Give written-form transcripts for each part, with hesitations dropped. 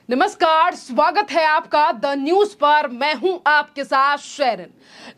नमस्कार, स्वागत है आपका द न्यूज पर। मैं हूं आपके साथ शेरन।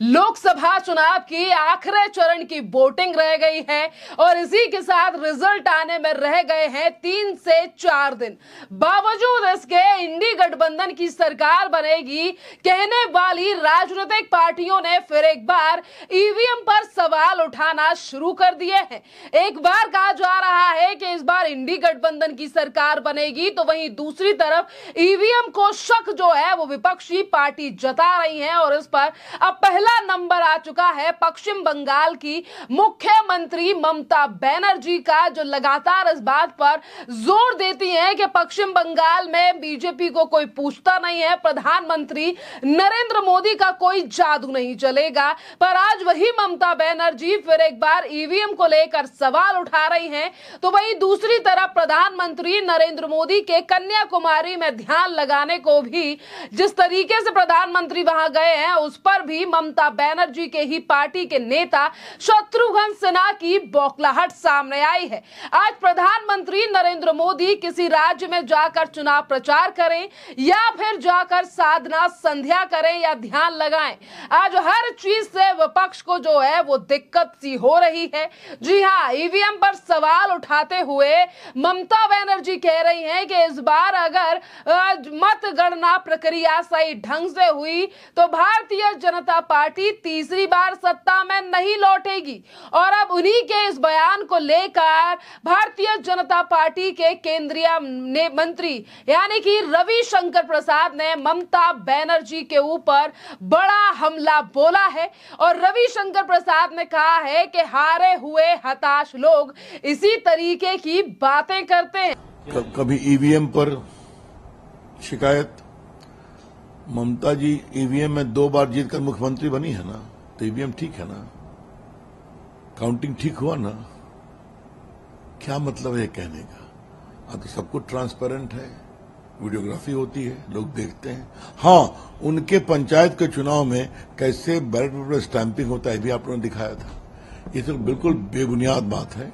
लोकसभा चुनाव की आखिरी चरण की वोटिंग रह गई है और इसी के साथ रिजल्ट आने में रह गए हैं 3 से 4 दिन। बावजूद इसके इंडी गठबंधन की सरकार बनेगी कहने वाली राजनीतिक पार्टियों ने फिर एक बार ईवीएम पर सवाल उठाना शुरू कर दिए हैं। एक बार कहा जा रहा है कि इस बार इंडी गठबंधन की सरकार बनेगी, तो वहीं दूसरी तरफ ईवीएम को शक जो है वो विपक्षी पार्टी जता रही है और इस पर अब पहला नंबर आ चुका है पश्चिम बंगाल की मुख्यमंत्री ममता बनर्जी का, जो लगातार इस बात पर जोर देती हैं कि पश्चिम बंगाल में बीजेपी को कोई पूछता नहीं है, प्रधानमंत्री नरेंद्र मोदी का कोई जादू नहीं चलेगा। पर आज वही ममता बनर्जी फिर एक बार ईवीएम को लेकर सवाल उठा रही हैं, तो वहीं दूसरी तरफ प्रधानमंत्री नरेंद्र मोदी के कन्याकुमारी में ध्यान लगाने को भी जिस तरीके से प्रधानमंत्री वहां गए हैं उस पर भी ममता बनर्जी के ही पार्टी के नेता शत्रुघ्न सिन्हा की बौखलाहट सामने आई है। आज प्रधानमंत्री नरेंद्र मोदी किसी राज्य में जाकर चुनाव प्रचार करें या फिर जाकर साधना संध्या करें या ध्यान लगाएं, आज हर चीज से विपक्ष को जो है वो दिक्कत सी हो रही है। जी हां, ईवीएम पर सवाल उठाते हुए ममता बनर्जी कह रही हैं कि इस बार अगर मतगणना प्रक्रिया सही ढंग से हुई तो भारतीय जनता पार्टी तीसरी बार सत्ता में नहीं लौटेगी। और अब उन्हीं के इस बयान को लेकर भारतीय जनता पार्टी के केंद्रीय मंत्री यानी कि रविशंकर प्रसाद ने ममता बनर्जी के ऊपर बड़ा हमला बोला है और रविशंकर प्रसाद ने कहा है कि हारे हुए हताश लोग इसी तरीके की बातें करते हैं। कभी ईवीएम पर शिकायत, ममता जी ईवीएम में 2 बार जीतकर मुख्यमंत्री बनी है ना, तो ईवीएम ठीक है ना, काउंटिंग ठीक हुआ ना, क्या मतलब है कहने का? अब तो सब कुछ ट्रांसपेरेंट है, वीडियोग्राफी होती है, लोग देखते हैं। हाँ, उनके पंचायत के चुनाव में कैसे बैलेट पेपर स्टैंपिंग होता है भी आप लोगों ने दिखाया था। ये तो बिल्कुल बेबुनियाद बात है।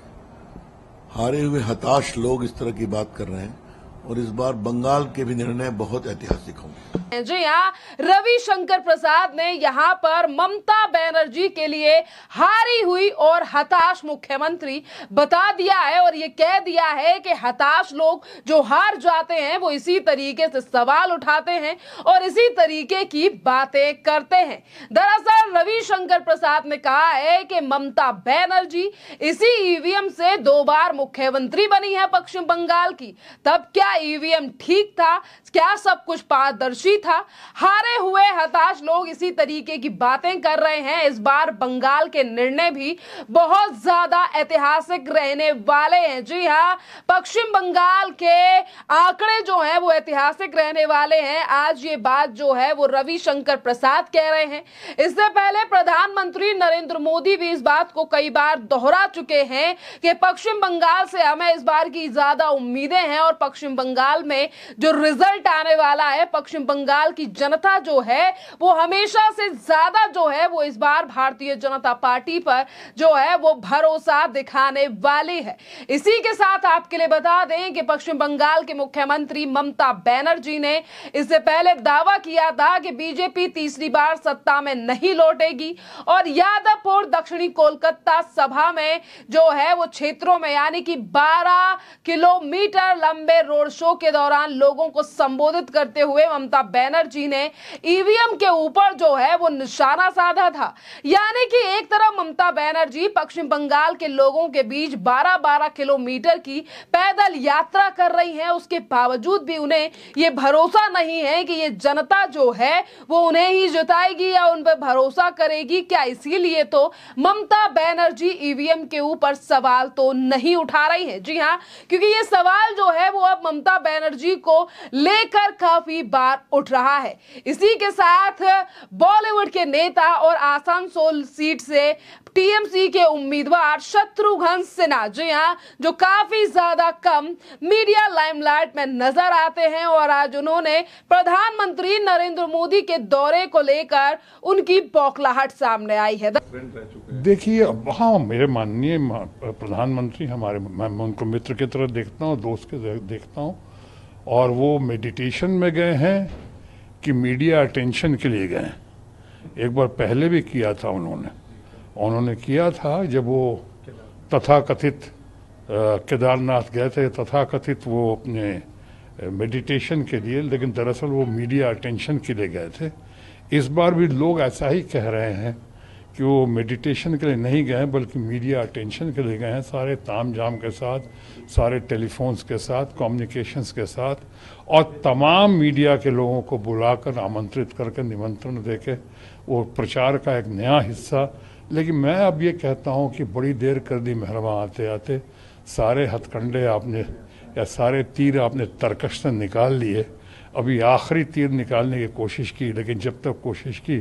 हारे हुए हताश लोग इस तरह की बात कर रहे हैं और इस बार बंगाल के भी निर्णय बहुत ऐतिहासिक होंगे। जी हाँ, रविशंकर प्रसाद ने यहाँ पर ममता बनर्जी के लिए हारी हुई और हताश मुख्यमंत्री बता दिया है और ये कह दिया है कि हताश लोग जो हार जाते हैं वो इसी तरीके से सवाल उठाते हैं और इसी तरीके की बातें करते हैं। दरअसल रविशंकर प्रसाद ने कहा है कि ममता बनर्जी इसी ईवीएम से 2 बार मुख्यमंत्री बनी है पश्चिम बंगाल की, तब क्या ईवीएम ठीक था? क्या सब कुछ पारदर्शी था? हारे हुए हताश लोग इसी तरीके की बातें कर रहे हैं। इस बार बंगाल के निर्णय भी बहुत ज्यादा ऐतिहासिक रहने वाले हैं। जी हां, पश्चिम बंगाल के आंकड़े जो हैं वो ऐतिहासिक रहने वाले हैं। आज ये बात जो है वो रविशंकर प्रसाद कह रहे हैं। इससे पहले प्रधानमंत्री नरेंद्र मोदी भी इस बात को कई बार दोहरा चुके हैं कि पश्चिम बंगाल से हमें इस बार की ज्यादा उम्मीदें हैं और पश्चिम बंगाल में जो रिजल्ट आने वाला है, पश्चिम बंगाल की जनता जो है वो हमेशा से ज्यादा जो है वो इस बार भारतीय जनता पार्टी पर जो है वो भरोसा दिखाने वाली है। इसी के साथ आपके लिए बता दें कि पश्चिम बंगाल के मुख्यमंत्री ममता बनर्जी ने इससे पहले दावा किया था कि बीजेपी तीसरी बार सत्ता में नहीं लौटेगी और यादवपुर दक्षिणी कोलकाता सभा में जो है वो क्षेत्रों में यानी कि 12 किलोमीटर लंबे रोड शो के दौरान लोगों को संबोधित करते हुए ममता बनर्जी ने ईवीएम के ऊपर जो है वो निशाना साधा था। यानी कि एक तरफ ममता बनर्जी पश्चिम बंगाल के लोगों के बीच 12-12 किलोमीटर की पैदल यात्रा कर रही हैं, उसके बावजूद भी उन्हें ये भरोसा नहीं है कि ये जनता जो है वो उन्हें ही जिताएगी या उन पर भरोसा करेगी। क्या इसीलिए तो ममता बनर्जी ईवीएम के ऊपर सवाल तो नहीं उठा रही है। जी हाँ, क्योंकि ये सवाल जो है वो अब ममता बनर्जी को लेकर काफी बार उठ रहा है। इसी के साथ बॉलीवुड के नेता और आसनसोल सीट से टीएमसी के उम्मीदवार शत्रुघ्न सिन्हा, जी हां, जो काफी ज्यादा कम मीडिया लाइमलाइट में नजर आते हैं और आज उन्होंने प्रधानमंत्री नरेंद्र मोदी के दौरे को लेकर उनकी बौखलाहट सामने आई है। देखिए, हाँ, मेरे माननीय प्रधानमंत्री हमारे, मैं उनको मित्र की तरह देखता हूँ, दोस्त की तरह देखता हूँ और वो मेडिटेशन में गए हैं कि मीडिया अटेंशन के लिए गए हैं। एक बार पहले भी किया था उन्होंने किया था जब वो तथाकथित केदारनाथ गए थे, तथाकथित वो अपने मेडिटेशन के लिए, लेकिन दरअसल वो मीडिया अटेंशन के लिए गए थे। इस बार भी लोग ऐसा ही कह रहे हैं कि वो मेडिटेशन के लिए नहीं गए बल्कि मीडिया अटेंशन के लिए गए हैं, सारे ताम झाम के साथ, सारे टेलीफोन्स के साथ, कम्युनिकेशंस के साथ, और तमाम मीडिया के लोगों को बुलाकर आमंत्रित करके निमंत्रण देके वो प्रचार का एक नया हिस्सा। लेकिन मैं अब ये कहता हूँ कि बड़ी देर कर दी मेहरबान आते आते, सारे हथकंडे आपने या सारे तीर आपने तरकश से निकाल लिए। अभी आखिरी तीर निकालने की कोशिश की, लेकिन जब तक कोशिश की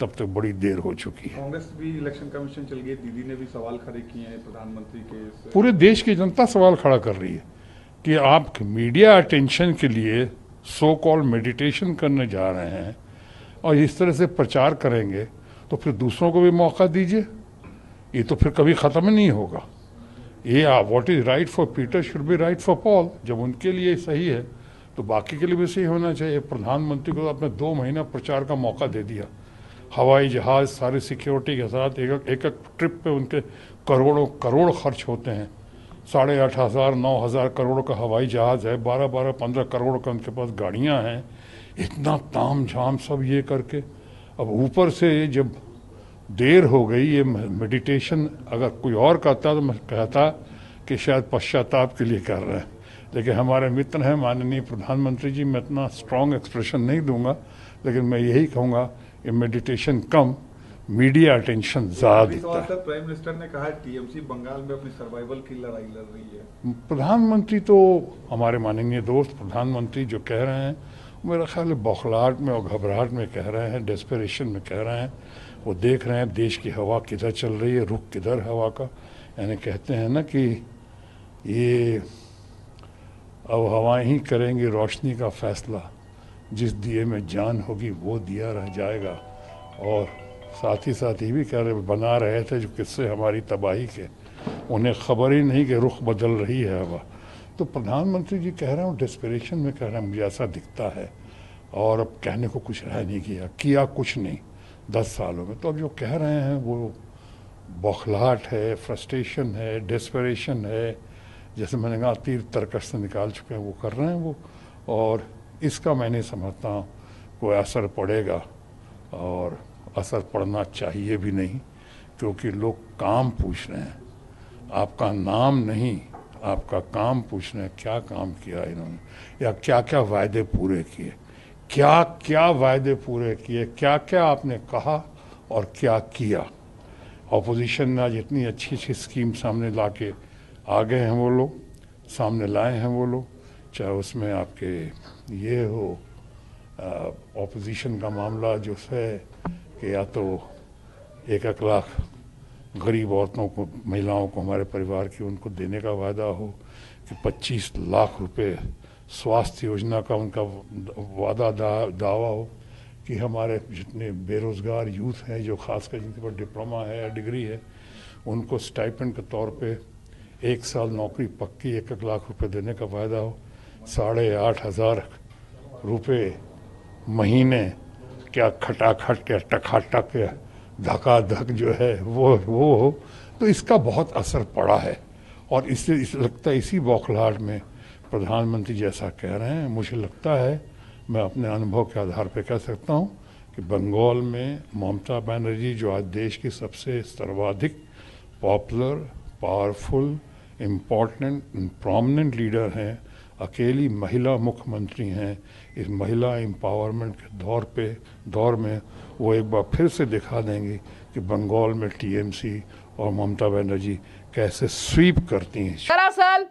तब तक बड़ी देर हो चुकी है। कांग्रेस भी इलेक्शन कमीशन चल गई, दीदी ने भी सवाल खड़े किए हैं प्रधानमंत्री के। पूरे देश की जनता सवाल खड़ा कर रही है कि आप मीडिया अटेंशन के लिए सो कॉल मेडिटेशन करने जा रहे हैं और इस तरह से प्रचार करेंगे तो फिर दूसरों को भी मौका दीजिए। ये तो फिर कभी ख़त्म ही नहीं होगा। ये what is right for Peter should be right for Paul. जब उनके लिए सही है तो बाकी के लिए भी सही होना चाहिए। प्रधानमंत्री को आपने 2 महीना प्रचार का मौका दे दिया, हवाई जहाज़ सारे सिक्योरिटी के साथ, एक ट्रिप पे उनके करोड़ों करोड़ खर्च होते हैं। 8,500 9,000 करोड़ का हवाई जहाज़ है, 12 15 करोड़ का उनके पास गाड़ियां हैं। इतना ताम झाम सब ये करके अब ऊपर से जब देर हो गई, ये मेडिटेशन अगर कोई और करता तो मैं कहता कि शायद पश्चाताप के लिए कर रहे हैं, लेकिन हमारे मित्र हैं माननीय प्रधानमंत्री जी, मैं इतना स्ट्रॉन्ग एक्सप्रेशन नहीं दूंगा, लेकिन मैं यही कहूँगा कि मेडिटेशन कम, मीडिया अटेंशन ज़्यादा दिखता है। प्राइम मिनिस्टर ने कहा टीएमसी बंगाल में अपनी सर्वाइवल की लड़ाई लड़ रही है। प्रधानमंत्री तो हमारे माननीय दोस्त प्रधानमंत्री जो कह रहे हैं, मेरा ख्याल है बौखलाहट में और घबराहट में कह रहे हैं, डेस्परेशन में कह रहे हैं। वो देख रहे हैं देश की हवा किधर चल रही है, रुख किधर हवा का। यानी कहते हैं ना कि ये अब हवाएं ही करेंगी रोशनी का फैसला, जिस दिए में जान होगी वो दिया रह जाएगा। और साथ ही साथ ये भी कह रहे बना रहे थे जो किस्से हमारी तबाही के, उन्हें खबर ही नहीं कि रुख बदल रही है हवा। तो प्रधानमंत्री जी कह रहे हैं, डेस्परेशन में कह रहे हैं, मुझे ऐसा दिखता है। और अब कहने को कुछ रह नहीं किया कुछ नहीं 10 सालों में। तो अब जो कह रहे हैं वो बौखलाहट है, फ्रस्ट्रेशन है, डेस्परेशन है, जैसे मैंने कहा तीर तरकश से निकाल चुके हैं वो कर रहे हैं वो। और इसका मैं नहीं समझता हूँ कोई असर पड़ेगा, और असर पड़ना चाहिए भी नहीं, क्योंकि लोग काम पूछ रहे हैं, आपका नाम नहीं, आपका काम पूछ रहे हैं। क्या काम किया इन्होंने, या क्या क्या वायदे पूरे किए, क्या क्या वायदे पूरे किए, क्या क्या आपने कहा और क्या किया। ऑपोजिशन ने आज इतनी अच्छी अच्छी स्कीम सामने ला के आ गए हैं वो लोग, सामने लाए हैं वो लोग, चाहे उसमें आपके ये हो ऑपोजिशन का मामला जो है कि या तो 1 लाख गरीब औरतों को, महिलाओं को, हमारे परिवार की, उनको देने का वादा हो, कि 25 लाख रुपए स्वास्थ्य योजना का उनका वादा दावा हो, कि हमारे जितने बेरोज़गार यूथ हैं जो खासकर जिनके पास डिप्लोमा है या डिग्री है, उनको स्टाइपेंड के तौर पे 1 साल नौकरी पक्की 1 लाख रुपए देने का वायदा हो। 8,500 रुपये महीने, क्या खटाखट क्या टकाटक या धकाधक जो है वो हो। तो इसका बहुत असर पड़ा है, और इससे लगता है इसी बौखलाहट में प्रधानमंत्री जैसा कह रहे हैं। मुझे लगता है, मैं अपने अनुभव के आधार पर कह सकता हूँ कि बंगाल में ममता बनर्जी जो आज देश की सबसे सर्वाधिक popular, powerful, important, prominent leader हैं, अकेली महिला मुख्यमंत्री हैं, इस महिला एम्पावरमेंट के दौर में वो एक बार फिर से दिखा देंगी कि बंगाल में टीएमसी और ममता बनर्जी कैसे स्वीप करती हैं। दरअसल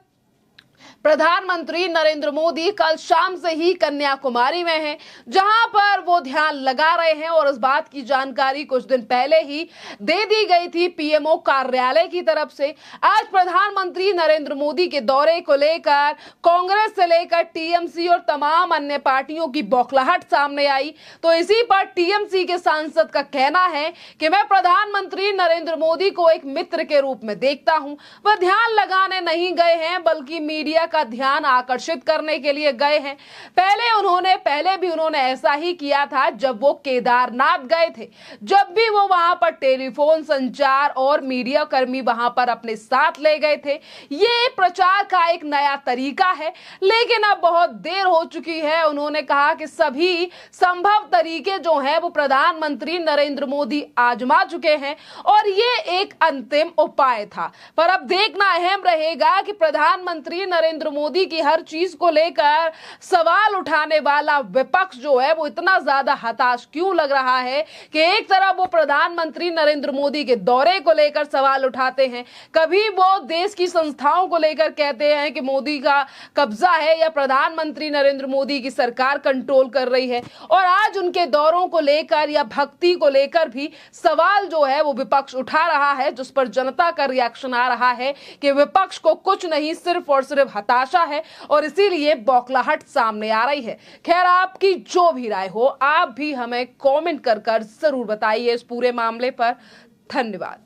प्रधानमंत्री नरेंद्र मोदी कल शाम से ही कन्याकुमारी में हैं, जहां पर वो ध्यान लगा रहे हैं, और इस बात की जानकारी कुछ दिन पहले ही दे दी गई थी पीएमओ कार्यालय की तरफ से। आज प्रधानमंत्री नरेंद्र मोदी के दौरे को लेकर कांग्रेस से लेकर टीएमसी और तमाम अन्य पार्टियों की बौखलाहट सामने आई। तो इसी पर टीएमसी के सांसद का कहना है कि मैं प्रधानमंत्री नरेंद्र मोदी को एक मित्र के रूप में देखता हूं, वह ध्यान लगाने नहीं गए हैं बल्कि मीडिया मीडिया का ध्यान आकर्षित करने के लिए गए हैं। पहले भी उन्होंने ऐसा ही किया था जब वो केदारनाथ गए थे। जब भी वो वहां पर टेलीफोन संचार और मीडिया कर्मी वहां पर अपने साथ ले गए थे। ये प्रचार का एक नया तरीका है, लेकिन अब बहुत देर हो चुकी है। उन्होंने कहा कि सभी संभव तरीके जो हैं वो प्रधानमंत्री नरेंद्र मोदी आजमा चुके हैं और ये एक अंतिम उपाय था। पर अब देखना अहम रहेगा कि प्रधानमंत्री नरेंद्र मोदी की हर चीज को लेकर सवाल उठाने वाला विपक्ष जो है वो इतना ज्यादा हताश क्यों लग रहा है कि एक तरफ वो प्रधानमंत्री नरेंद्र मोदी के दौरे को लेकर सवाल उठाते हैं, कभी वो देश की संस्थाओं को लेकर कहते हैं कि मोदी का कब्जा है या प्रधानमंत्री नरेंद्र मोदी की सरकार कंट्रोल कर रही है, और आज उनके दौरों को लेकर या भक्ति को लेकर भी सवाल जो है वो विपक्ष उठा रहा है, जिस पर जनता का रिएक्शन आ रहा है कि विपक्ष को कुछ नहीं सिर्फ और सिर्फ हताशा है और इसीलिए बौखलाहट सामने आ रही है। खैर, आपकी जो भी राय हो, आप भी हमें कमेंट कर जरूर बताइए इस पूरे मामले पर। धन्यवाद।